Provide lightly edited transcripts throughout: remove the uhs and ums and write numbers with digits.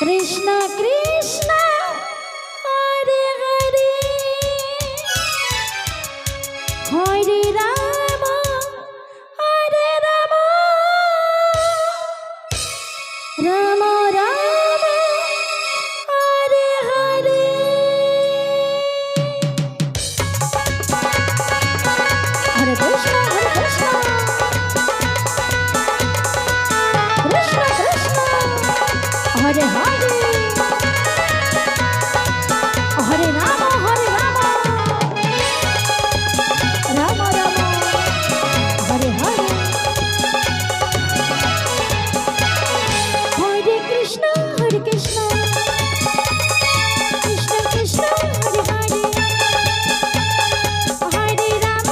Krishna Krishna Hare Hare Hare Ram Ram Ram Hare Hare. Hare Krishna Krishna Krishna Hare Hare Hare Ram Ram Ram Hare Hare. Hare Krishna Krishna Krishna Hare Hare Hare Ram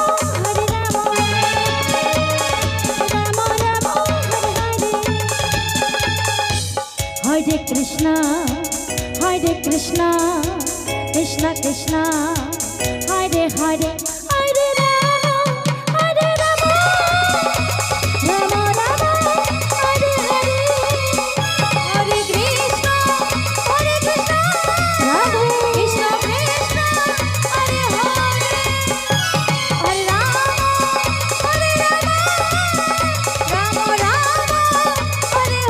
Ram Ram Hare Hare. Hare Krishna Krishna Krishna Krishna Hare Hare Hare Ram Ram Ram Hare Hare. Hare Krishna Radhe Krishna Krishna Hare Hare Hare Ram Ram Ram Hare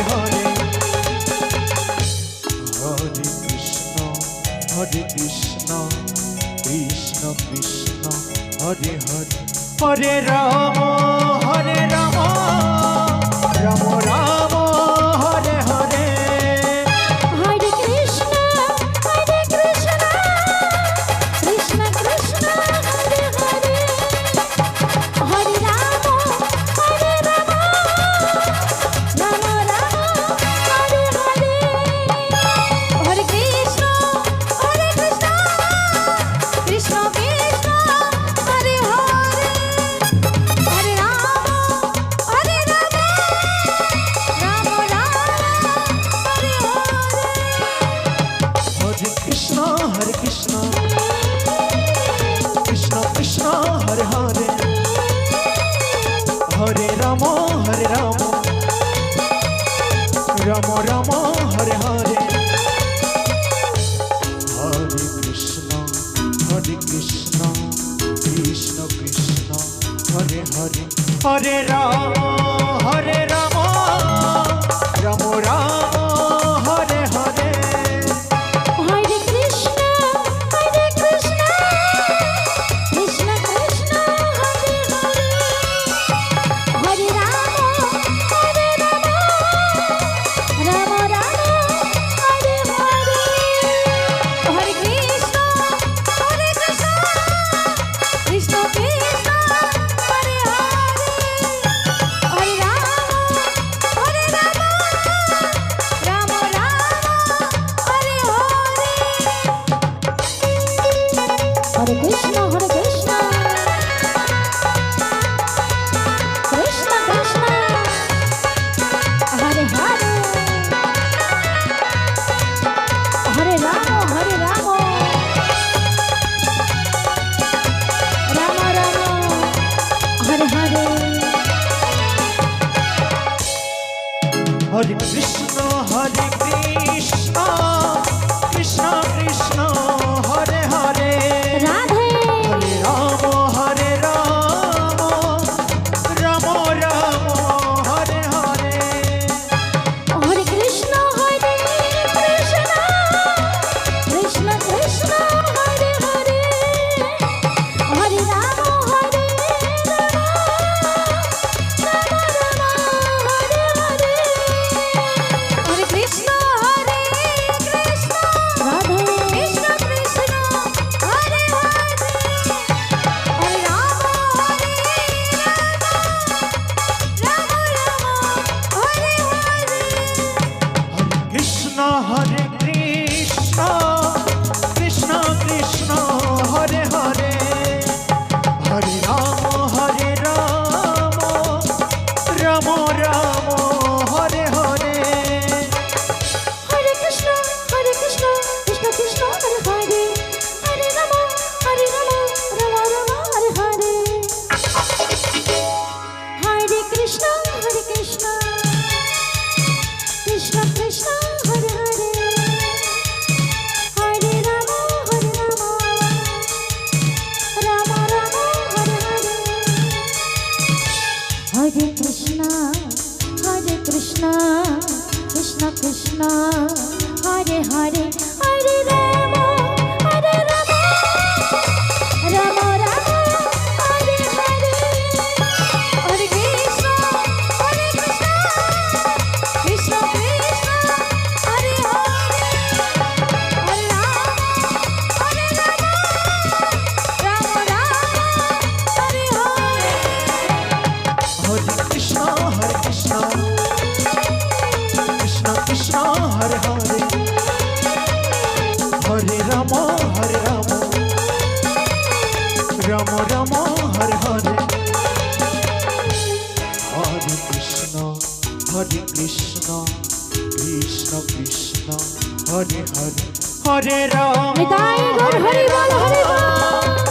Hare. Krishna Krishna Krishna Krishna Hare Hare Hare Ram Ram Ram Hare Hare. Hare Krishna Krishna Krishna Hare Hare Hare Ram Ram Ram Hare Hare. Hare Krishna Krishna Krishna Hare Hare Hare Ram Ram Ram Hare Hare. Hare Krishna Krishna Krishna Hare Hare Hare Ram Ram Hare Hare. Hare Krishna Krishna Krishna Hare Hare Hare Ram Ram Hare Hare. Hare Krishna Krishna Krishna Hare Hare Hare Ram Ram Hare Hare. Hare Krishna Krishna Krishna Hare Hare Hare Ram Ram Hare Hare. Hare Krishna Krishna Krishna Hare Hare Hare Ram Ram Hare Hare. Hare Krishna Krishna Krishna Hare Hare Hare Ram Ram Hare Hare. Hare Krishna Krishna Krishna Hare Hare Radhe Hare Ram Ram Hare Hare. Hare Krishna Krishna Krishna Hare Hare Hare Ram Hare Hare Krishna Ram Ram Hare Hare Hare Krishna Krishna Krishna Krishna Hare Hare Hare Ram Hare Ram Ram Ram Hare Hare Hare Krishna Krishna Krishna Hare Hare Hare Ram Ram Ram Hare Hare Hare Krishna, Hare Krishna, Krishna Krishna, Hare Hare, Hare Rama, Hare Rama, Rama Rama, Hare Hare, Hare Krishna, Hare Krishna, Krishna Krishna, Hare Hare, Hare Rama, Nitai Gour Hari ball Hari ball